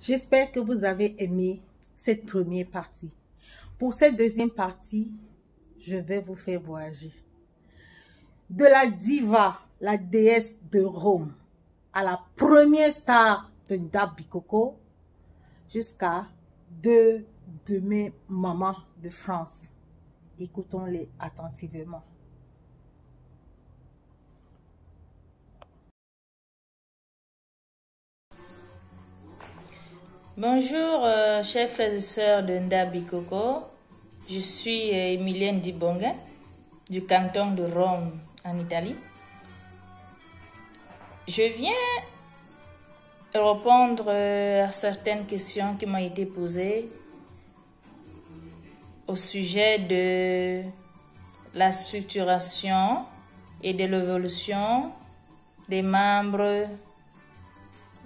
J'espère que vous avez aimé cette première partie. Pour cette deuxième partie, je vais vous faire voyager. De la diva, la déesse de Rome, à la première star de Ndabi Coco, jusqu'à deux de mes mamans de France. Écoutons-les attentivement. Bonjour, chers frères et sœurs de Ndabi Coco. Je suis Emilienne Dibonga, du canton de Rome, en Italie. Je viens répondre à certaines questions qui m'ont été posées au sujet de la structuration et de l'évolution des membres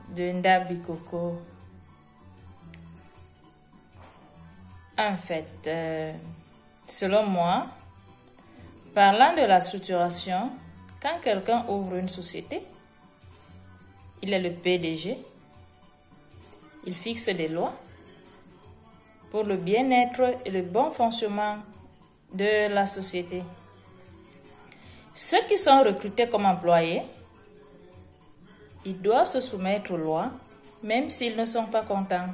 de Ndabi Coco. En fait, selon moi, parlant de la structuration, quand quelqu'un ouvre une société, il est le PDG, il fixe des lois pour le bien-être et le bon fonctionnement de la société. Ceux qui sont recrutés comme employés, ils doivent se soumettre aux lois, même s'ils ne sont pas contents.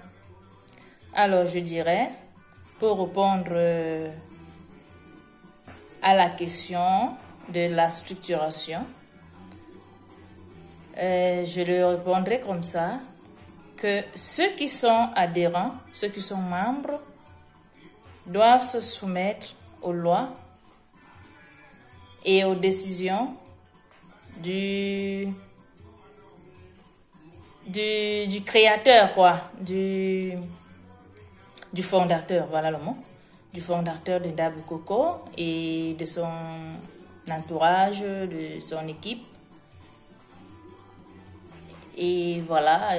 Alors je dirais, pour répondre à la question de la structuration, je le répondrai comme ça, que ceux qui sont adhérents, ceux qui sont membres, doivent se soumettre aux lois et aux décisions du créateur, quoi, du fondateur, voilà le mot, du fondateur de Ndabi Coco et de son entourage, de son équipe. Et voilà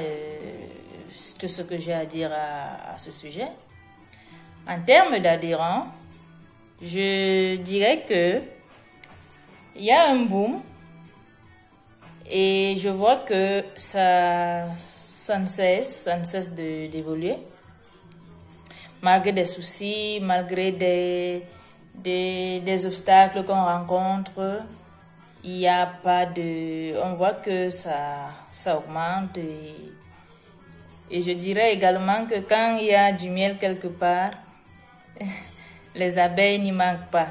tout ce que j'ai à dire à ce sujet. En termes d'adhérents, je dirais que il y a un boom et je vois que ça ne cesse d'évoluer. Malgré des soucis, malgré des obstacles qu'on rencontre, il n'y a pas de... On voit que ça augmente et je dirais également que quand il y a du miel quelque part, les abeilles n'y manquent pas.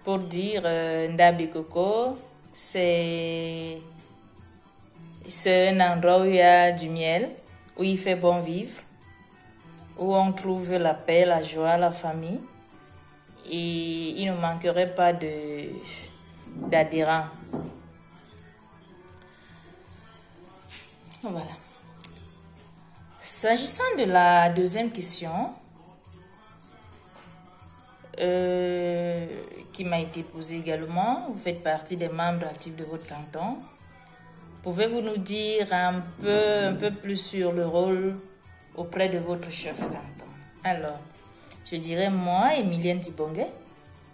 Pour dire Ndabi Coco, c'est un endroit où il y a du miel, où il fait bon vivre, où on trouve la paix, la joie, la famille. Et il ne manquerait pas d'adhérents. Voilà. S'agissant de la deuxième question qui m'a été posée également, vous faites partie des membres actifs de votre canton. Pouvez-vous nous dire un peu plus sur le rôle auprès de votre chef canton? Alors, je dirais moi, Emilienne Dibonga,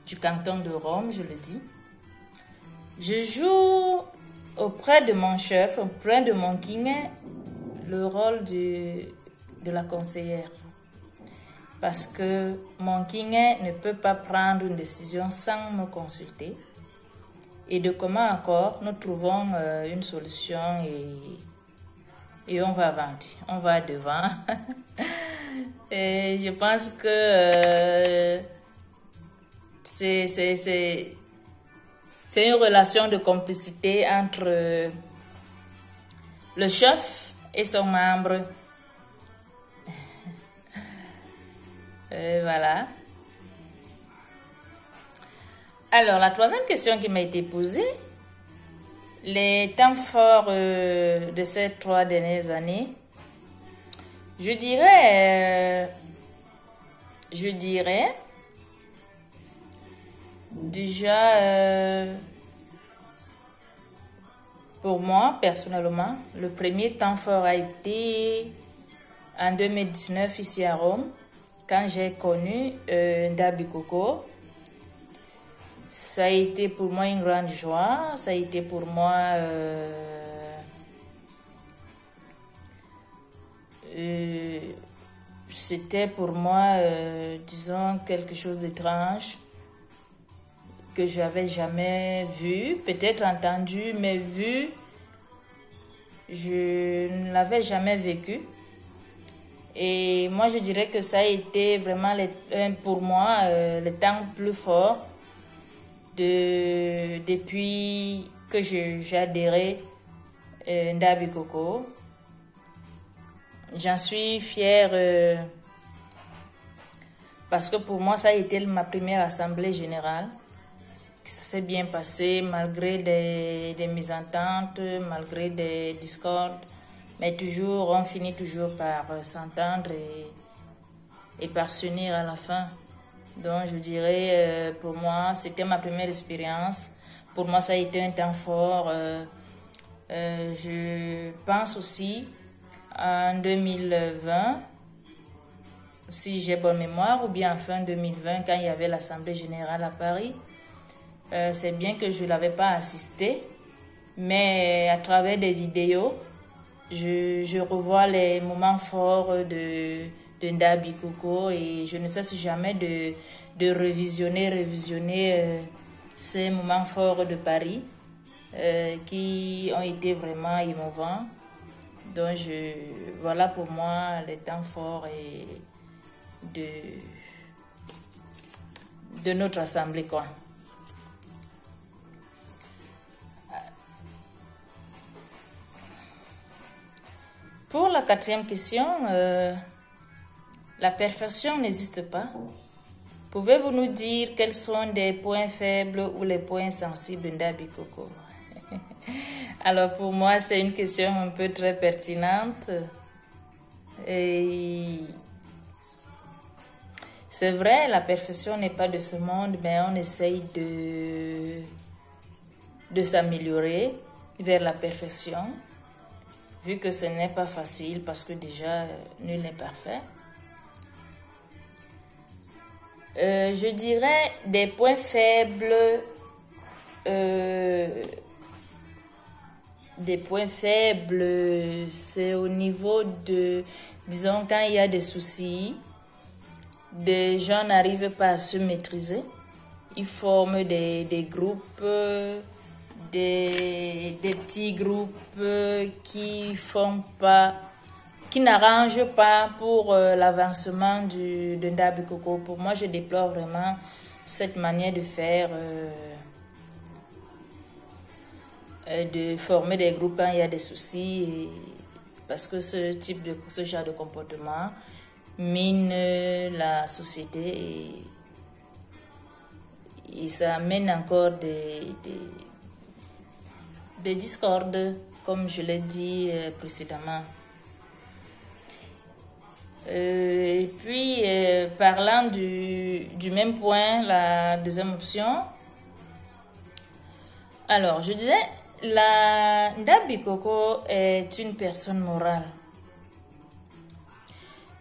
du canton de Rome, je le dis. Je joue auprès de mon chef, auprès de mon king, le rôle de la conseillère. Parce que mon king ne peut pas prendre une décision sans me consulter. Et de comment encore nous trouvons une solution et on va avancer, on va devant. Et je pense que c'est une relation de complicité entre le chef et son membre. Voilà. Alors, la troisième question qui m'a été posée, les temps forts de ces 3 dernières années, je dirais déjà, pour moi, personnellement, le premier temps fort a été en 2019 ici à Rome, quand j'ai connu Ndabi Coco. Ça a été pour moi une grande joie, ça a été pour moi c'était pour moi, disons, quelque chose d'étrange que je n'avais jamais vu, peut-être entendu, mais vu, je ne l'avais jamais vécu. Et moi, je dirais que ça a été vraiment, pour moi, le temps plus fort depuis que j'ai adhéré à Ndabi Coco. J'en suis fière parce que pour moi, ça a été ma première assemblée générale. Ça s'est bien passé malgré des mésententes, malgré des discordes. Mais toujours, on finit toujours par s'entendre et par s'unir à la fin. Donc, je dirais, pour moi, c'était ma première expérience. Pour moi, ça a été un temps fort. Je pense aussi en 2020, si j'ai bonne mémoire, ou bien en fin 2020, quand il y avait l'Assemblée générale à Paris. C'est bien que je ne l'avais pas assisté, mais à travers des vidéos, je revois les moments forts de Ndabi Coco et je ne cesse jamais de revisionner ces moments forts de Paris qui ont été vraiment émouvants. Donc voilà pour moi les temps forts de notre assemblée, quoi. Pour la quatrième question, la perfection n'existe pas. Pouvez-vous nous dire quels sont des points faibles ou les points sensibles d'Ndabi Coco? Alors pour moi, c'est une question un peu très pertinente. Et c'est vrai, la perfection n'est pas de ce monde, mais on essaye de s'améliorer vers la perfection. Vu que ce n'est pas facile parce que déjà, nul n'est parfait. Je dirais des points faibles. Des points faibles, c'est au niveau de, disons, quand il y a des soucis, des gens n'arrivent pas à se maîtriser. Ils forment des groupes, des petits groupes qui n'arrangent pas pour l'avancement de Ndabi Coco. Pour moi, je déplore vraiment cette manière de faire, de former des groupes quand il y a des soucis, parce que ce genre de comportement mine la société et ça amène encore des discordes, comme je l'ai dit précédemment. Et puis, parlant du même point, la deuxième option, alors je dirais, Ndabi Coco est une personne morale.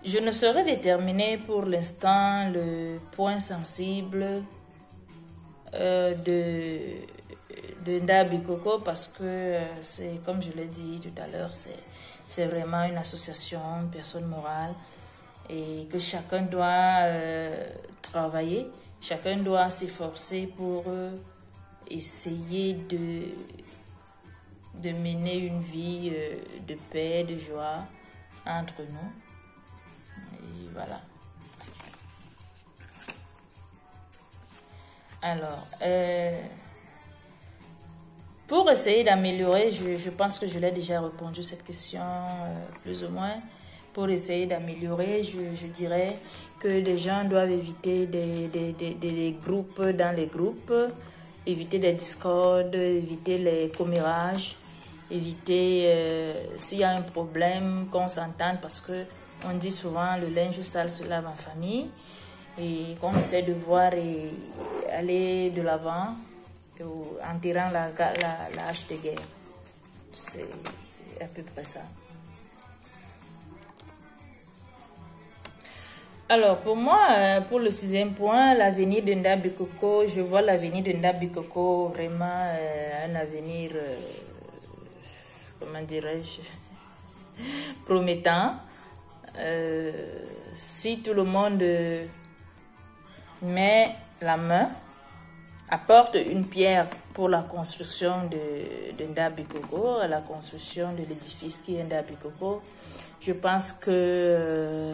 Je ne saurais déterminer pour l'instant le point sensible de Ndabi Coco parce que c'est, comme je l'ai dit tout à l'heure, c'est vraiment une association, une personne morale et que chacun doit travailler, chacun doit s'efforcer pour essayer de mener une vie de paix, de joie entre nous. Et voilà. Alors, pour essayer d'améliorer, je pense que je l'ai déjà répondu cette question plus ou moins. Pour essayer d'améliorer, je dirais que les gens doivent éviter des groupes dans les groupes, éviter les discordes, éviter les commérages, éviter s'il y a un problème qu'on s'entende parce que on dit souvent le linge sale se lave en famille et qu'on essaie de voir et aller de l'avant en tirant la hache de guerre. C'est à peu près ça. Alors pour moi, pour le sixième point, l'avenir de Ndabi Coco, je vois l'avenir de Ndabi Coco vraiment un avenir, comment dirais-je, promettant. si tout le monde met la main, apporte une pierre pour la construction de Ndabikoko, la construction de l'édifice qui est Ndabikoko, je pense que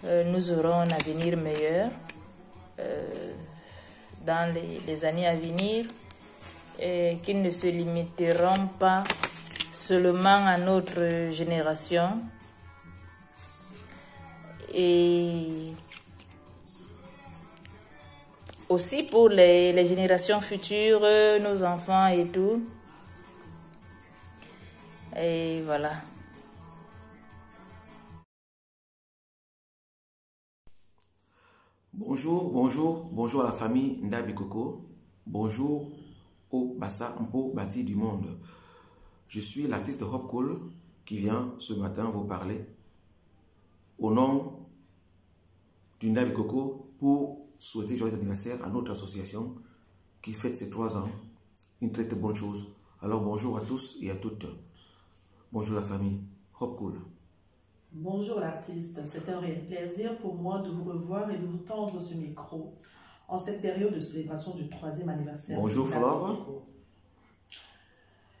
nous aurons un avenir meilleur dans les années à venir, et qu'ils ne se limiteront pas seulement à notre génération. Et aussi pour les générations futures, nos enfants et tout. Et voilà. Bonjour à la famille Ndabikoko. Bonjour au Bassa Mpo Bati du monde. Je suis l'artiste Hopcool qui vient ce matin vous parler au nom du Ndabikoko pour souhaiter joyeux anniversaire à notre association qui fête ses 3 ans. Une très bonne chose. Alors bonjour à tous et à toutes. Bonjour la famille Hopcool. Bonjour l'artiste, c'est un réel plaisir pour moi de vous revoir et de vous tendre ce micro en cette période de célébration du 3e anniversaire. Bonjour Flore.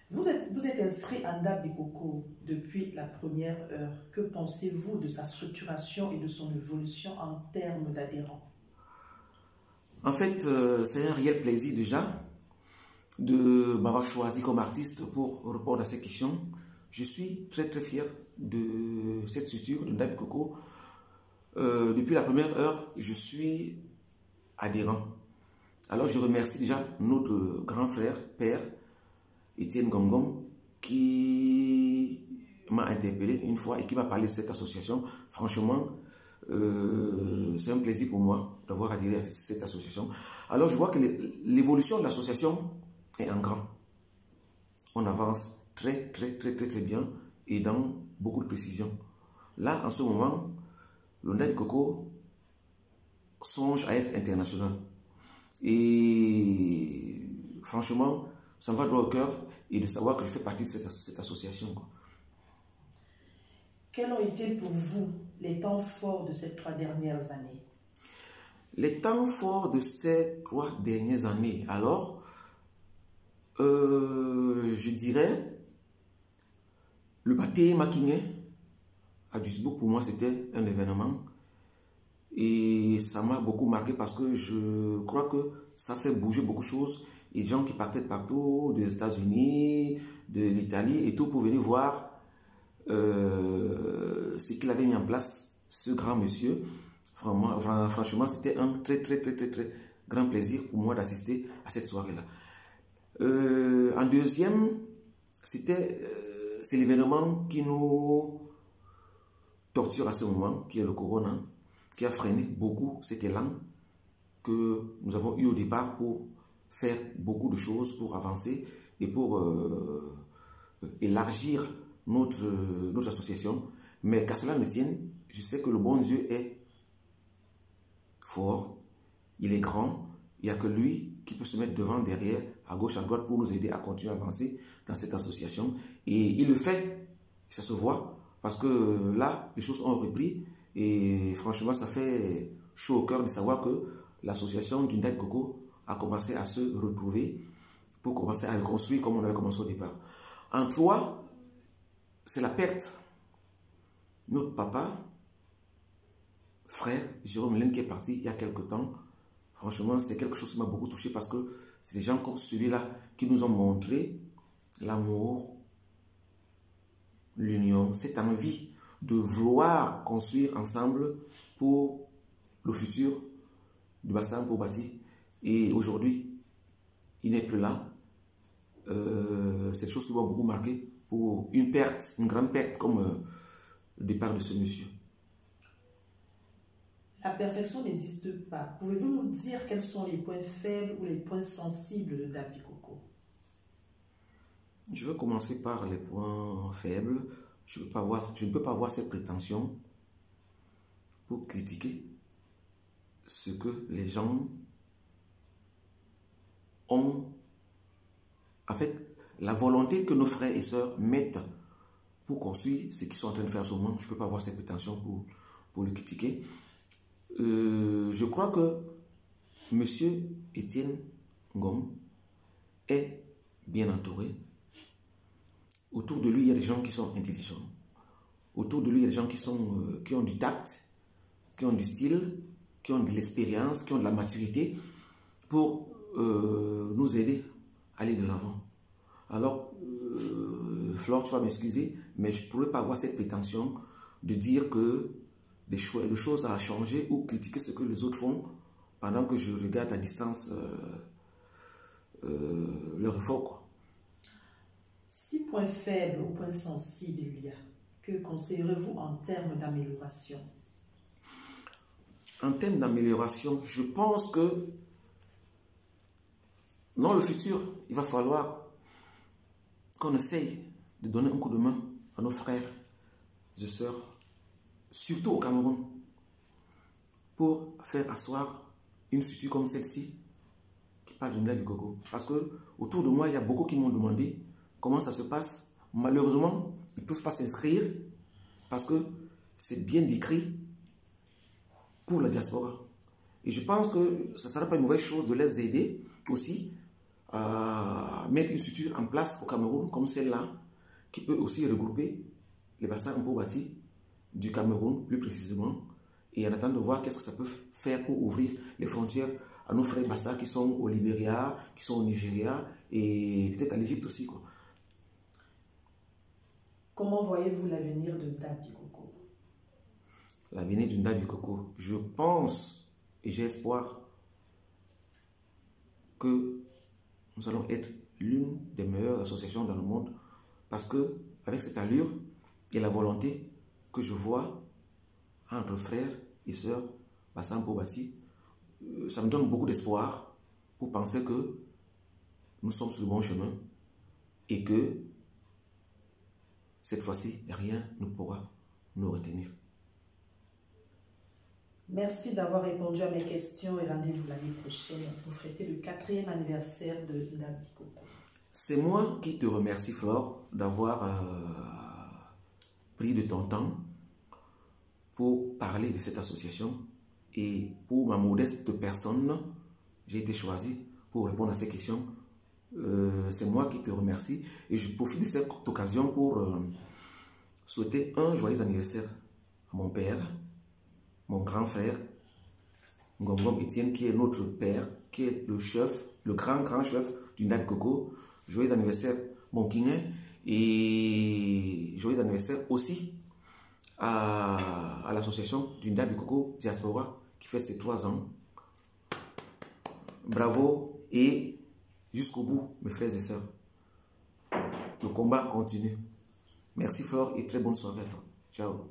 Vous êtes inscrit à Ndabikoko depuis la première heure. Que pensez-vous de sa structuration et de son évolution en termes d'adhérents? En fait, c'est un réel plaisir déjà de m'avoir choisi comme artiste pour répondre à ces questions. Je suis très fier de cette structure de Ndabikoko. Depuis la première heure, je suis adhérent. Alors je remercie déjà notre grand frère, père, Etienne Gongom, qui m'a interpellé une fois et qui m'a parlé de cette association. Franchement, c'est un plaisir pour moi d'avoir adhéré à cette association. Alors je vois que l'évolution de l'association est en grand. On avance très bien et dans beaucoup de précision. Là, en ce moment, le Ndabikoko songe à être international. Et franchement, ça me va droit au cœur et de savoir que je fais partie de cette association. Quels ont été pour vous les temps forts de ces 3 dernières années? Les temps forts de ces 3 dernières années, alors, je dirais, le baptême Makiné à Duisbourg, pour moi, c'était un événement. Et ça m'a beaucoup marqué parce que je crois que ça fait bouger beaucoup de choses. Et des gens qui partaient de partout, des États-Unis, de l'Italie et tout, pour venir voir ce qu'il avait mis en place, ce grand monsieur. Franchement, c'était un très grand plaisir pour moi d'assister à cette soirée-là. En deuxième, c'est l'événement qui nous torture à ce moment, qui est le Corona, qui a freiné beaucoup cet élan que nous avons eu au départ pour faire beaucoup de choses, pour avancer et pour élargir notre association. Mais qu'à cela ne tienne, je sais que le bon Dieu est fort, il est grand, il n'y a que lui qui peut se mettre devant, derrière, à gauche, à droite pour nous aider à continuer à avancer dans cette association. Et il le fait, ça se voit, parce que là, les choses ont repris et franchement, ça fait chaud au cœur de savoir que l'association du Ndabikoko a commencé à se retrouver pour commencer à reconstruire comme on avait commencé au départ. En 3, c'est la perte. Notre papa, frère Jérôme Lène, qui est parti il y a quelque temps, franchement, c'est quelque chose qui m'a beaucoup touché parce que c'est des gens comme celui-là qui nous ont montré l'amour, l'union, cette envie de vouloir construire ensemble pour le futur du bassin pour bâtir. Et aujourd'hui, il n'est plus là. C'est des choses qui vont beaucoup marquer pour une perte, une grande perte comme le départ de ce monsieur. La perfection n'existe pas. Pouvez-vous nous dire quels sont les points faibles ou les points sensibles de Ndabikoko? Je vais commencer par les points faibles. Je ne peux pas avoir cette prétention pour critiquer ce que les gens ont. En fait, la volonté que nos frères et sœurs mettent pour construire ce qu'ils sont en train de faire en ce moment, je ne peux pas avoir cette prétention pour pour le critiquer. Je crois que M. Étienne Ngom est bien entouré. Autour de lui, il y a des gens qui sont intelligents. Autour de lui, il y a des gens qui ont du tact, qui ont du style, qui ont de l'expérience, qui ont de la maturité pour nous aider à aller de l'avant. Alors, Flore, tu vas m'excuser, mais je ne pourrais pas avoir cette prétention de dire que des choses à changer ou critiquer ce que les autres font pendant que je regarde à distance leur effort, quoi. 6 points faibles ou points sensibles il y a. Que conseillerez-vous en termes d'amélioration? En termes d'amélioration, je pense que dans le futur, il va falloir qu'on essaye de donner un coup de main à nos frères et sœurs, surtout au Cameroun, pour faire asseoir une structure comme celle-ci qui parle du Ndab Bikoko. Parce que autour de moi, il y a beaucoup qui m'ont demandé comment ça se passe. Malheureusement, ils ne peuvent pas s'inscrire parce que c'est bien décrit pour la diaspora. Et je pense que ça ne sera pas une mauvaise chose de les aider aussi à mettre une structure en place au Cameroun comme celle-là, qui peut aussi regrouper les bassins Mpo-Bati du Cameroun, plus précisément, et en attendant de voir qu'est-ce que ça peut faire pour ouvrir les frontières à nos frères Bassa qui sont au Libéria, qui sont au Nigeria, et peut-être à l'Égypte aussi, quoi. Comment voyez-vous l'avenir de Ndab Bikoko? L'avenir du Ndab Bikoko, je pense et j'ai espoir que nous allons être l'une des meilleures associations dans le monde, parce que avec cette allure et la volonté que je vois entre frères et sœurs Bassa Mpo-Bati, ça me donne beaucoup d'espoir pour penser que nous sommes sur le bon chemin et que cette fois-ci, rien ne pourra nous retenir. Merci d'avoir répondu à mes questions et rendez-vous l'année prochaine pour fêter le 4e anniversaire de Ndab Bikoko. C'est moi qui te remercie, Flore, d'avoir pris de ton temps pour parler de cette association. Et pour ma modeste personne, j'ai été choisi pour répondre à ces questions. C'est moi qui te remercie. Et je profite de cette occasion pour souhaiter un joyeux anniversaire à mon père, mon grand frère, Ngom Étienne, qui est notre père, qui est le chef, le grand chef du Ndab Bikoko. Joyeux anniversaire, mon Kingin. Et joyeux anniversaire aussi à l'association du Ndab Bikoko Diaspora qui fait ses 3 ans. Bravo et jusqu'au bout, mes frères et sœurs. Le combat continue. Merci Flore et très bonne soirée à toi. Ciao.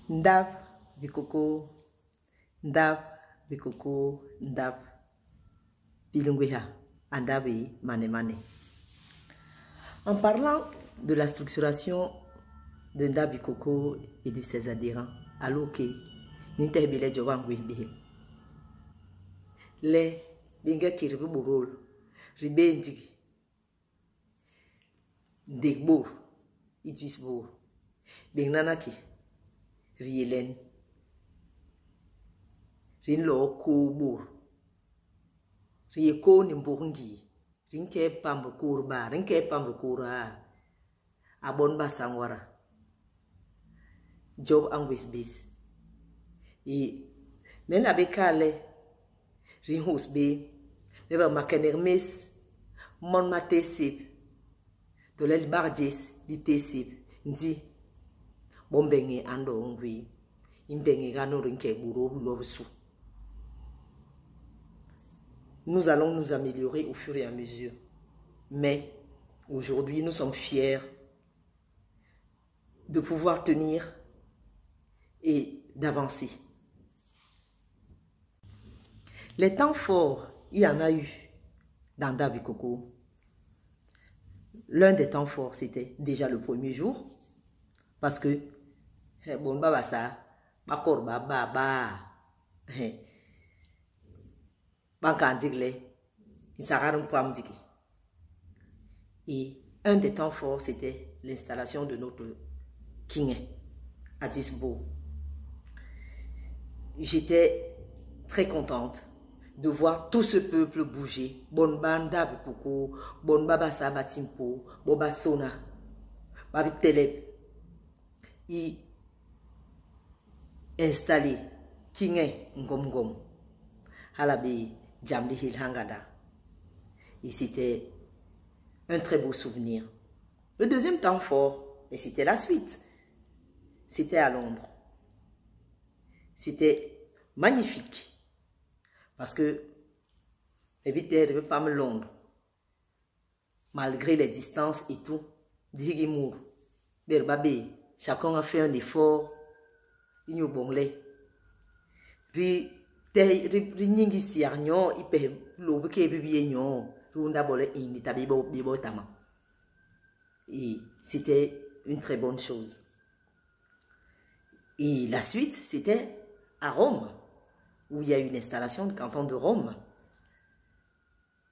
Ndab Bikoko, Ndab Bikoko, Ndab Bilungweha, Andabe Mane Mane. En parlant de la structuration de Ndab Bikoko et de ses adhérents, alors que Nintebele Jowangwe Behe, les Binga Kiribu Borol, Ribendi, Degbor, Idwisbor, Bingnanaki, Rielen, Rinlo Kobor, Rieko Nimbondi, Rinke Pambokurba, Rinke Pambokura, Abon Basangwara, Job Angwesbis. Et men abekale, Rinhos B, Neba Makenermes, Mon Matesip, de l'Elbarjes, Ditesip, Ndi, Bombenge Ando Ongwi, Imbenge Gano Rinke Buro Lobsu. Nous allons nous améliorer au fur et à mesure. Mais aujourd'hui, nous sommes fiers de pouvoir tenir et d'avancer. Les temps forts, il y en a eu dans Ndab Bikoko. L'un des temps forts, c'était déjà le premier jour. Parce que, bon, baba ça, bakor baba, et un des temps forts, c'était l'installation de notre King. à Duisbourg. J'étais très contente de voir tout ce peuple bouger. Bon banda bikoko, bon baba sabatimpo, boba sona, babi telep. Y installé Kingé Ngom Halabi Jamli Hil Hangada. Et c'était un très beau souvenir. Le deuxième temps fort, et c'était la suite, c'était à Londres. C'était magnifique. Parce que, éviter de pas me Londres, malgré les distances et tout, Digimour, Berbabé, chacun a fait un effort. Il y a bon lait. Ri nyingi siarnyo ipe lobe ke bibi nyo runda bole ini tabibo bibo tama. Et c'était une très bonne chose. Et la suite, c'était à Rome, où il y a eu une installation du canton de Rome,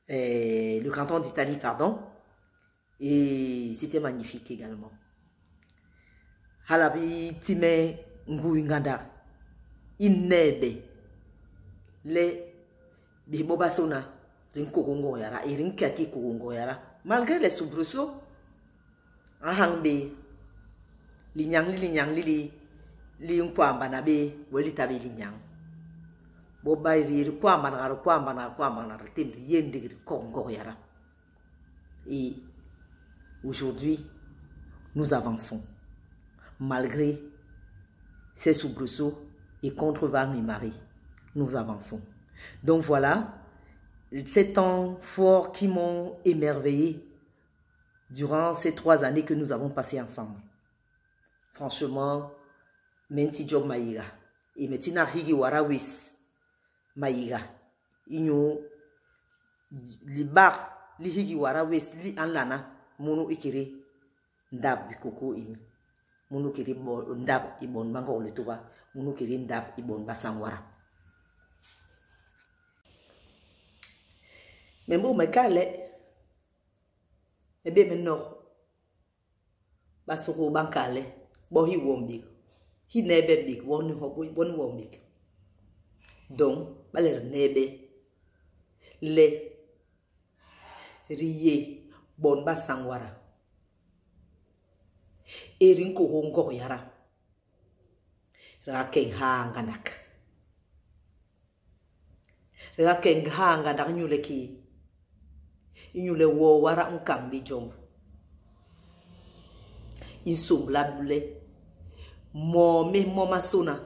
le canton d'Italie, pardon, et c'était magnifique également. Halabi time nguinganda inebe le bibobasona rinkogongo yara et rinkaki kogongo yara malgré les soubresauts ahangbe linyang li nkwamba na be weli tabe linyang boba iri kwamba na retemri yende kongo yara. Et aujourd'hui nous avançons malgré ces soubresauts et contre vents et marées, nous avançons. Donc voilà, ces temps forts qui m'ont émerveillé durant ces 3 années que nous avons passées ensemble. Franchement, menti job maïga et metina higi warawis maïga. Inyo li bar li higi warawis li anlana mono ikire ndab bikoko ini. Munu kiri ndab ibon bango le tuba munu kiri ndab ibon basangwara membo makale ebe menno basoko bankale bo hi wombi hi nebe big won wombi donc baler nebe le riye bon basangwara erin ko hongo yara raken hanganak nyule ki inyule wo wara nkambi jom insublable me moma sona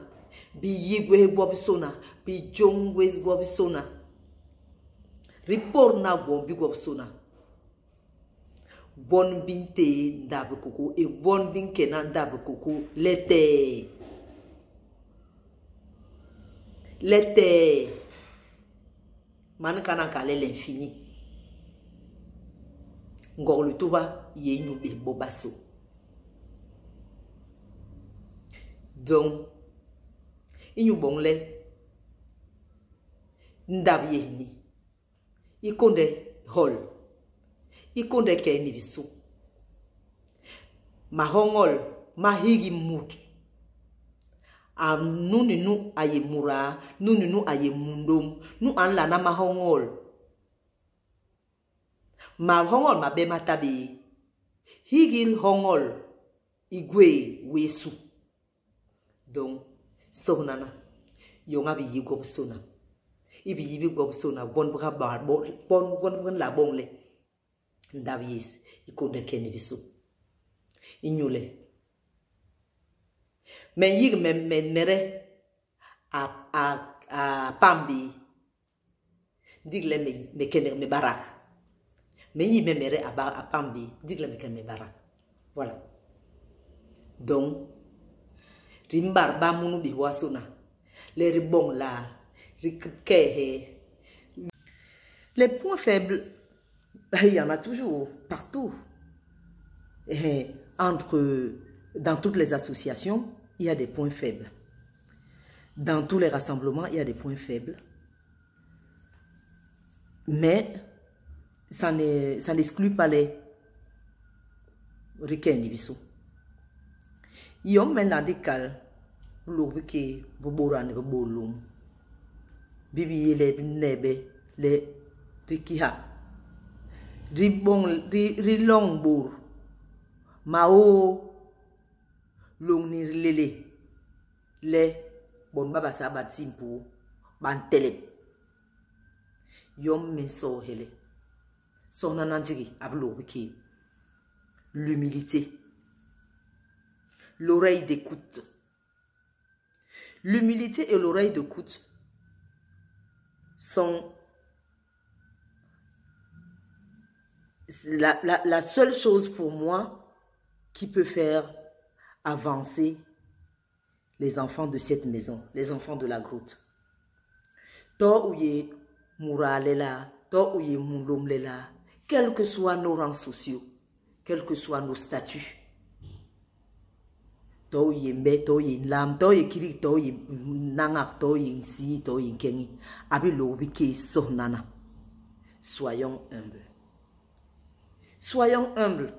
bi yigwe gobsona bi jongwe gobsona report na bombi gobsona bon binte ndabe koko et bon binke na ndabe koko l'été man kana kale l'infini ngor le tuba yenyu be bobaso. Donc inyu bongle ndabe yeni ikonde hol ikonde ke ni bisu mahongol mahigi mut nuni nu aye mura nuni nu aye mundom nu anla na mahongol mabe matabe higil hongol igwe wesu. Donc sonana yonga bi yigo sona ibi yibi go sona bon bra bon la bonle ndabies ikonde keni bisu inyule men yig men mere a pambi digle me kene me barak men yi me mere a pambi digle me kene me barak. Voilà, donc rimbar ba munu bi wasona les ribon la rikehe. Les points faibles, il y en a toujours, partout. Et dans toutes les associations, il y a des points faibles. Dans tous les rassemblements, il y a des points faibles. Mais ça n'exclut pas les ricains. Yom men la dikal. Lobi ke boborane bobolum. Bibi le nebe le rikiha. Ri long bor. Mao long ni lele. Le bon baba sa bat simpo. Ban telep. Yom men so hele. Son nanandiri ablobi ke. L'humilité. L'oreille d'écoute. L'humilité et l'oreille d'écoute sont la seule chose pour moi qui peut faire avancer les enfants de cette maison, les enfants de la grotte. To ouye mouralela, to ouye moulomlela, quels que soient nos rangs sociaux, quels que soient nos statuts. To yembe, to lam, to kiri, to nangak, to si, to kengi. Abi lo wiki sonana. Soyons humbles. Soyons humbles.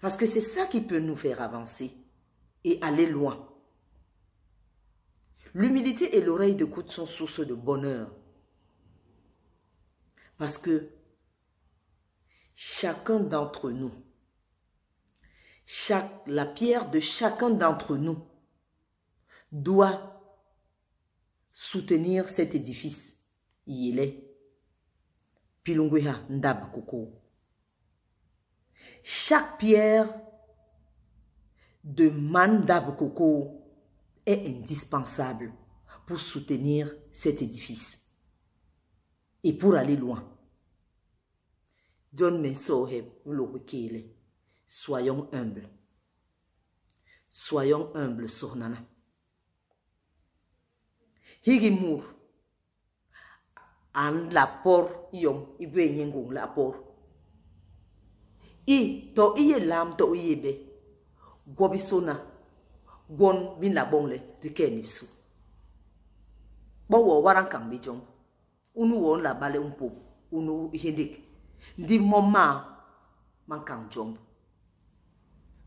Parce que c'est ça qui peut nous faire avancer et aller loin. L'humilité et l'oreille d'écoute sont source de bonheur. Parce que chacun d'entre nous, la pierre de chacun d'entre nous doit soutenir cet édifice. Il est Pilungweha Ndab Koko. Chaque pierre de Mandab Koko est indispensable pour soutenir cet édifice et pour aller loin. John Mensohe Lowekele. Soyons humbles. Soyons humbles, Sornana. Higimur. An lapor yom ibe nyengong lapor. I to iye lam to iye be. Gobisona. Gon bin la bongle rikeni bisu. Bo waran kang bijong. Unu won la bale umpo. Unu hindik. Ndi moma man kang jong.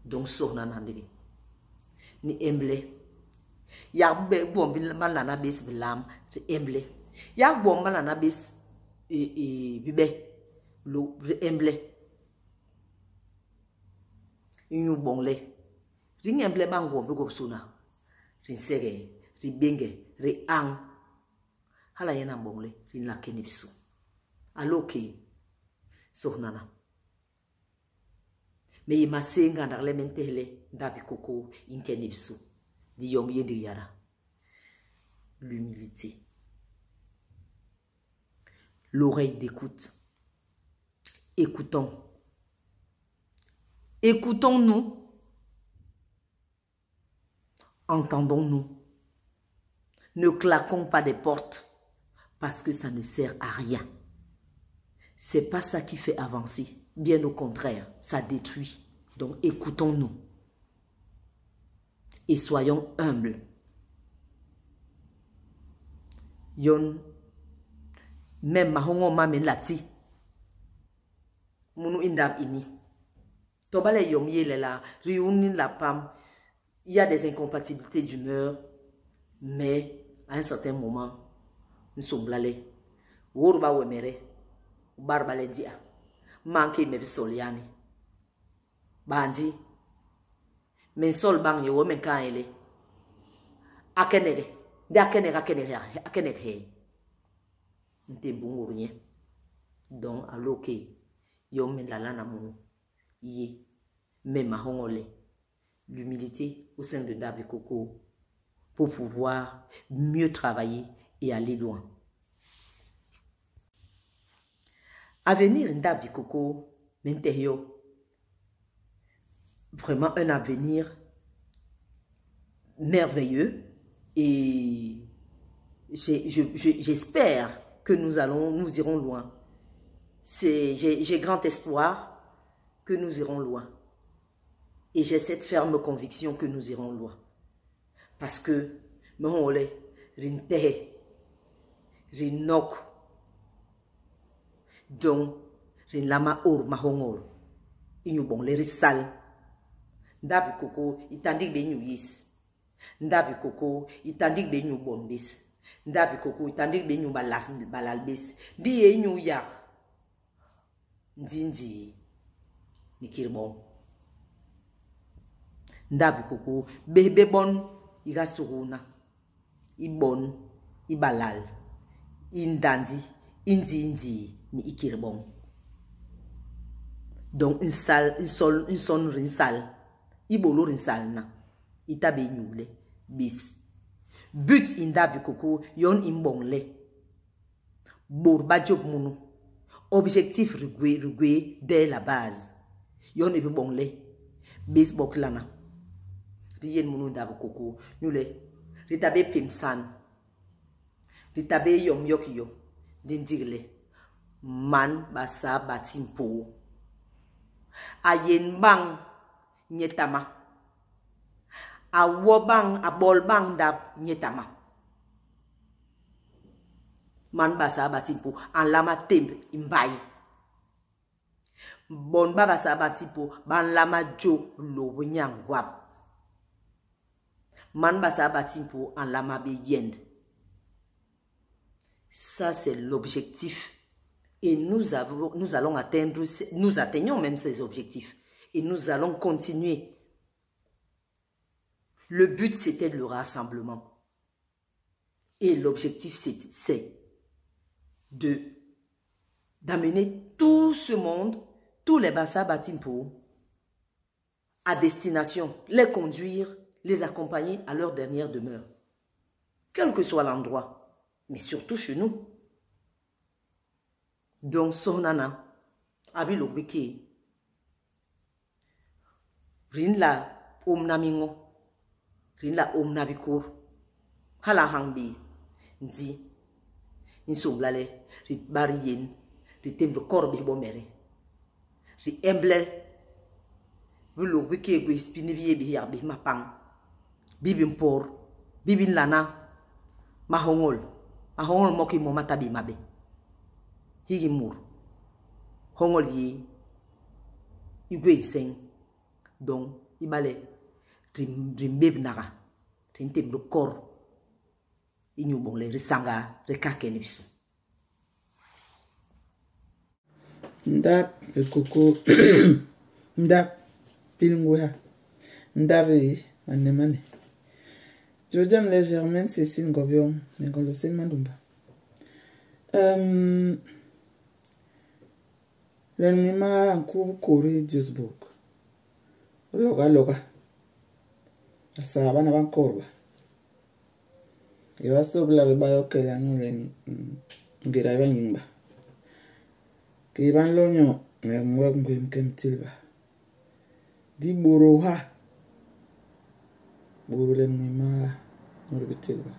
Donc Sornana ni emble. Ya be bombi malana bes bilam emble. Ya bomba malana bes bibe lo emble. Inu bongle. Ring emble bango bego suna. Rin sege, ri benge, ri ang. Hala yena bongle, rin la keni bisu. Aloke Sornana. Mais il m'a senga dans les mentele d'abi koko inkenibsu di yom yendi yara. L'humilité, l'oreille d'écoute. Écoutons. Écoutons-nous. Entendons-nous. Ne claquons pas des portes parce que ça ne sert à rien. C'est pas ça qui fait avancer. Bien au contraire, ça détruit. Donc écoutons-nous. Et soyons humbles. Yon, même mahongo mamen lati. Munu indab ini. Tobale yom yele la, riounin la pam. Il y a des incompatibilités d'humeur. Mais, à un certain moment, nous sommes blallés. Wourba wemere. Barbalendia. Manque me soliani. Bandi. Men sol bang yo men kan ele. Akenege. De akenege he. Nte bungournye. Donc aloke yo men la lana mou. Yé. Men mahongole. L'humilité au sein de Ndabi Koko pour pouvoir mieux travailler et aller loin. Avenir Ndabi Koko Menterio. Vraiment un avenir merveilleux et j'espère que nous irons loin. J'ai grand espoir que nous irons loin. Et j'ai cette ferme conviction que nous irons loin. Parce que, mohole, rintehe, rinok, donc, rin lama or mahongol, inyu bon le risal, Ndabi koko itandik be nyu yis. Ndabi koko itandik be nyu bombes. Ndabi koko itandik be nyu balalbes. Di ye nyu yak. Nzinzi nikirbon. Ndabi koko bebe bon iga suruna. Ibon ibalal. Indandi inzi ni ikirbon. Donc une son rinsal. Ibolo rinsal na. Itabe nyule bis. But indabi koko yon imbongle. Borba job munu. Objectif rugwe dès la base. Yon ebe bongle. Bis boklana. Rien munu ndabi koko. Nyule. Ritabe pimsan. Ritabe yom yokiyo. Dindigle. Man basa batimpo. Ayen bang nyetama. Awobang abolbang dab nyetama. Man basa batimpo. An lama temp imbayi. Bon baba sa batimpo. Ban lama jo lo nyang wab. Man basa batimpo an lama be yend. Ça c'est l'objectif. Et nous allons atteindre, nous atteignons même ces objectifs. Et nous allons continuer. Le but, c'était le rassemblement. Et l'objectif, c'est d'amener tout ce monde, tous les Bassa Batimpo, à destination, les conduire, les accompagner à leur dernière demeure. Quel que soit l'endroit, mais surtout chez nous. Donc, sonana, abilo wiki. Rinla omnamingo. Rinla omnabikur. Hala hangbi. Nzi. Insomblale. Rit bariyen. Ritembre korbi bomere. Rit emble. Vilo wiki gwe spinibiye biyabi mapang. Bibin por. Bibin lana. Mahongol. Mahongol moki momatabi mabe. Higi mur. Hongol yi. Igwe seng. Donc, ibale. Rimbeb naga. Rintem le corps. Inyu bon le risanga. Rekake nibisu. Ndap koko. Ndap pilingouya. Ndabe manemane. Je j'aime les germaines Cécile Gobion. Ngolo sen mandumba. L'ennemi en cours courir Duisburg. Loga. Asaba na bankorba. Ewa sobla be bayo kela nyule ngira banyimba. Ki ban lonyo ngwe mkemtilba. Di boroha. Boro l'ennemi ngurbitilba.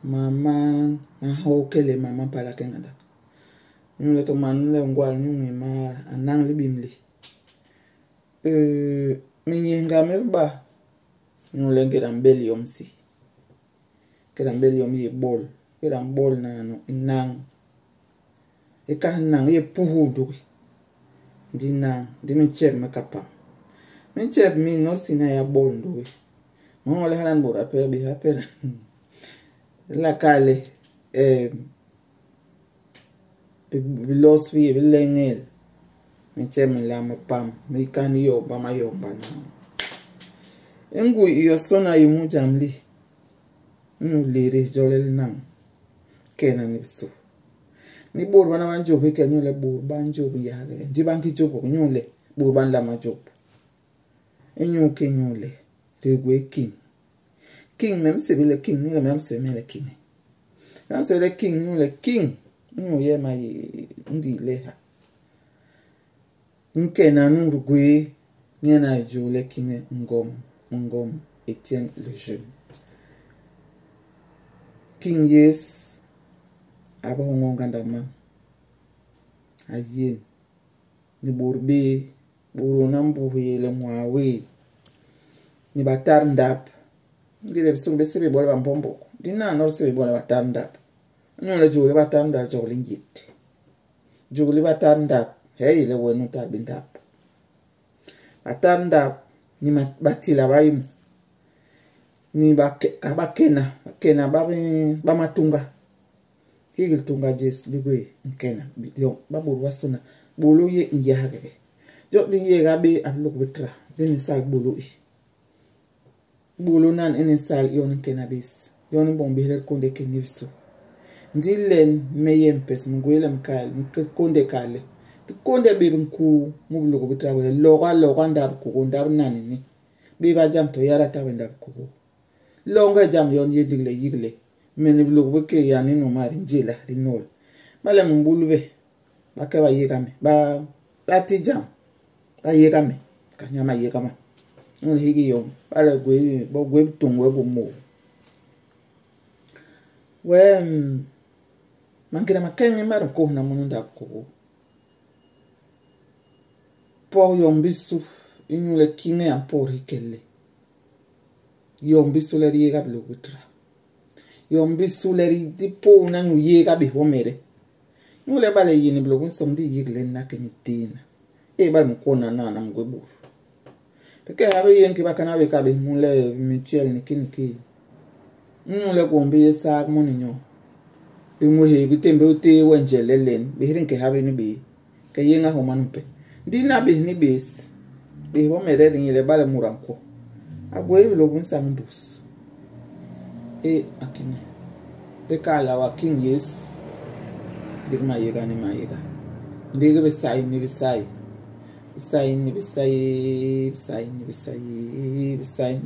Mama na hokele mama pala kengada. Nyule to manule ngwal nyungi ma anang libimli. Minyenga meba nyule ngirambeli yomsi. Ngirambeli yomi ye bol. Ngirambol na no inang. Eka nang ye puhu duwi. Di nang. Di mincheb makapa. Mincheb mi no sina ya bol duwi. Mwole halan bora perbi hapera. La kale bilos vi bilengel mincheme la mapam mikani yo bama yo bana engu yo sona yimu jamli liri jolel nang kena nipsu ni bor bana wanjo ke nyole bor banjo biya ndi banki jobo nyole bor ban la majob enyu ke nyole regwe king même c'est le king nous même c'est le king quand c'est le king nous y ma ndi leha nkena nurugwe nyana jo le king ngom Étienne le jeune king yes aba ngonganda ma ayen ni borbe nambu le mwawe ni batar ndap ngire bisumbe sebe bole bambombo dina no sebe bole batanda nyole jole batanda jole ngite jole batanda hey le wonu tabindap Batanda ni batila baimu. Ni bakena ba matunga. Higil tunga jes ligwe nkena. Yo baburu wasuna. Bolo ye iyahage. Jok din ye gabe ablok betra. Deni sal bolo i. Bolo nan enen sal yon nkena bes. Yon bombe hilet konde ke nivso. Ndilen meyem pes mgwele mkale. Mkonde kale. Konde be mku mublok betra. Loga ndab kuko ndab nanini. Beba jam to yara tawe ndab kuko. Longa jam yon ye digle yigle. Meni blok beke yani no mari njela rinol. Bale mbulwe. Baka ba yegame. Bati jam. Ba yegame. Kanyama yegama. Ngon higi yon. Bale gwe tungwe gumo. Mankira makenge mara ko na mununda ko. Po yon bisu inyule kine ampor hikelle. Yon bisu leri yega blok betra. Yon bisu leri dipo na nyu yega biho mere. Nyule bale yini blok somdi yigle na kemitina. Bale mkona na mgweburu. Peke habe yen ki bakana weka be mule mutuel ni kiniki. Nyule gombe yesak moni nyo. Be mwe bitembe ute wenjele len. Be hirin ke habe ni be. Ke yenga homanumpe. Dina be ni bes. Be ho mere nyile bale muranko. Agwe blok sambus. Akine. Pekala wa king yes. Dig ma yega ni ma yega. Dig besai ni besai.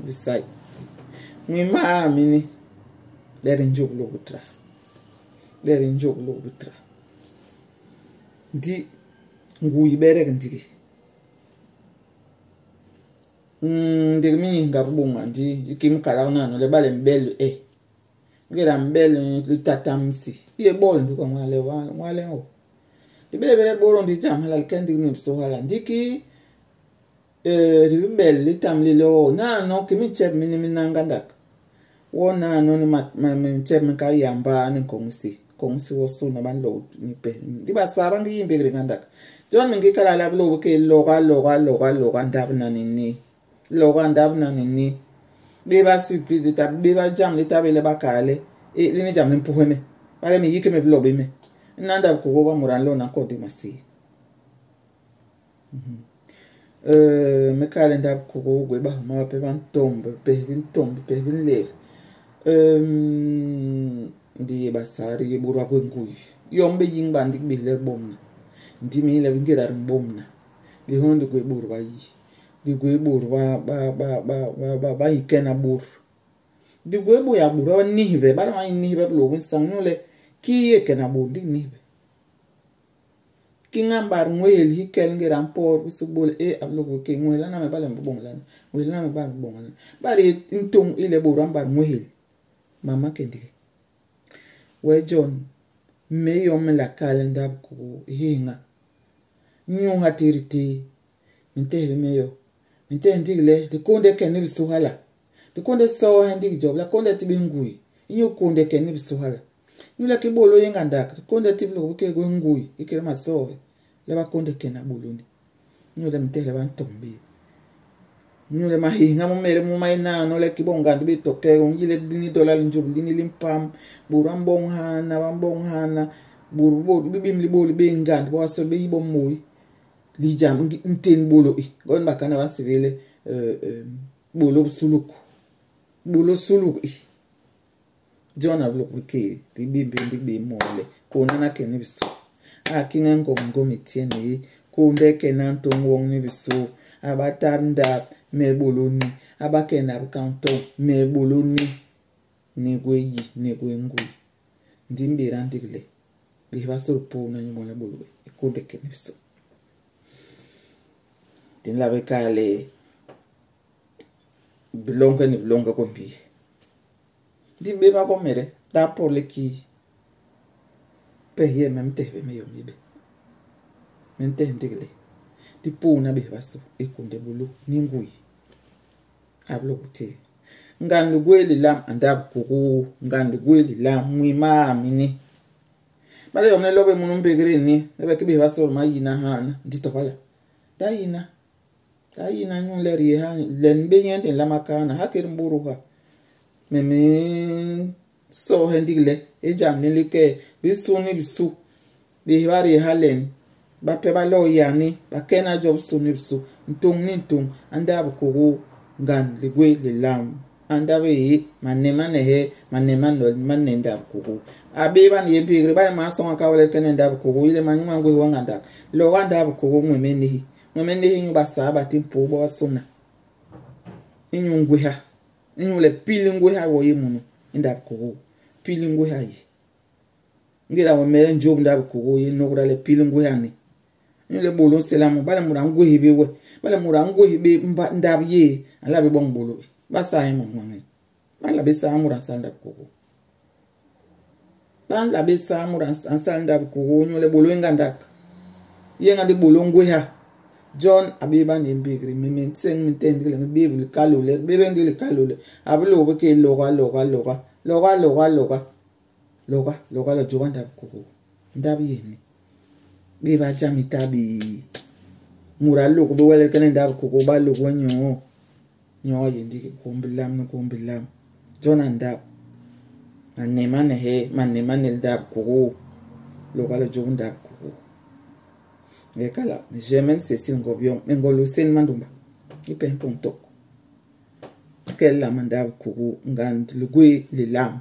Besai. Mima mini. Lerin joglo butra. Di ngui bere gantigi. Dig mi ngabunga di kim karauna no le bale mbelu Ngera mbelu litatamsi. Ye bol nduko wale o. Bele boro ndi jam halal kendi ni so hala ndiki ribel litam lilo na no kimi chep mini minangandak wona no ni mat chep ka yamba ni kongsi wo so na ban lo ni pe di ba saba ngi yimbe ngandak jon ngi kala la blo ke loga ndab na ni be ba surprise ta be ba jam lita bele bakale lini jam ni mpuheme bare mi yike me blo be me nanda kugoba muranlo na kodi masi me kalenda kugo gwe ba ma pe ban tombe pe bin ler ndi basari burwa ko ngui yombe ying bandik bi ler bomna ndi mi le bingira bomna bi hondo gwe burwa yi di gwe burwa ba ikena bur di gwe bu ya burwa ni hibe ba ma ni hibe lo bin sangnole ki kena bondi nibe kinga mbar ngwel hikel ngira mpor bisubul ablogo ke ngwela na me bale mbonglan ngwela na me bale mbonglan bari intung ile bura mbar ngwel mama kendi we John me yom la kalenda ko hinga nyu hatiriti minte meyo minte ndigle de konde ken bisuhala de konde so handi job la konde tibingui nyu konde ken bisuhala Nula ke bolo yenga ndaka. Konde tiblo buke gwe ngui. Ikere masowe. Leba konde kena buluni. Nyule mtele bantombi. Nyule mahinga mumere mumaina. Nole kibonga ndubi toke. Ngile dini dola linjobu. Dini limpam. Buru ambonghana. Buru bibim liboli benga. Ndubi waso beibo mui. Lijam nten bolo i. Gwan bakana wasivele. Bolo suluku. Bolo suluku i. Jona vlog wiki ribimbi mole kona kene biso akinga ngomi tiene kunde kenan tongwong ni biso abatanda meboloni abakena bukanto meboloni negweyi negwengu ndimbira ndigle biba sorpo na nyumole bolwe kunde kene biso den la bekale bilonga kombi Dimbe ba komere da por le ki pe ye mem te me yo mibe mente ndigle di po na be baso e kunde bulu ningui ablo ke ngandu gweli lam andab kuku ngandu gweli lam mwima mini bale yo mnelobe munumbe greni lebe ke be baso ma yina hana ndito pala da yina Ayi na nyun le ri ha len be yen den la makana ha ker mburu ha. Me so hendigle e jam ni like bi su ni bisu. Bi bari ha len ba pe ba lo yani ba kena job su ni bisu. Ntung anda bu ko gan le gwe le lam. Anda we manema he manema no manenda ko. Abe ban ye bi ba ma so ka wele kenenda ko ile manyuma ngwe wanganda. Lo wanda ko mweme ni. Mwemende hinyu basa abati mpo ubo wa sona. Hinyu ngweha. Hinyu le pili ngweha wo ye munu. Inda kuhu. Pili ngweha ye. Ngira wamere njobu nda kuhu ye nokura le pili ngweha ni. Hinyu le bolo selamu. Bale mura ngwehi bewe. Bale mura ngwehi be ndabi ye. Alabi bong bolo. Basa he mwame. Bala besa amura sanda kuhu. Bala besa amura sanda kuhu. Hinyu le bolo ingandak. Ye nga di bolo ngweha. John abiba ni mbigri me tseng mitendi le bibi kalule bebe ngile kalule abulo beke loga la joganda kuko ndabi yeni biba jamita bi muralo ko wele kene ndab kuko balo ko nyo yendi kombilam John andab manemane he manemane ndab kuko loga la joganda kuko Kala, j'aime Cécile Ngobion, Ngolo Sen Mandumba. Ipen Pontok. Quelle la mandave kourou, ngand le goué, les lames.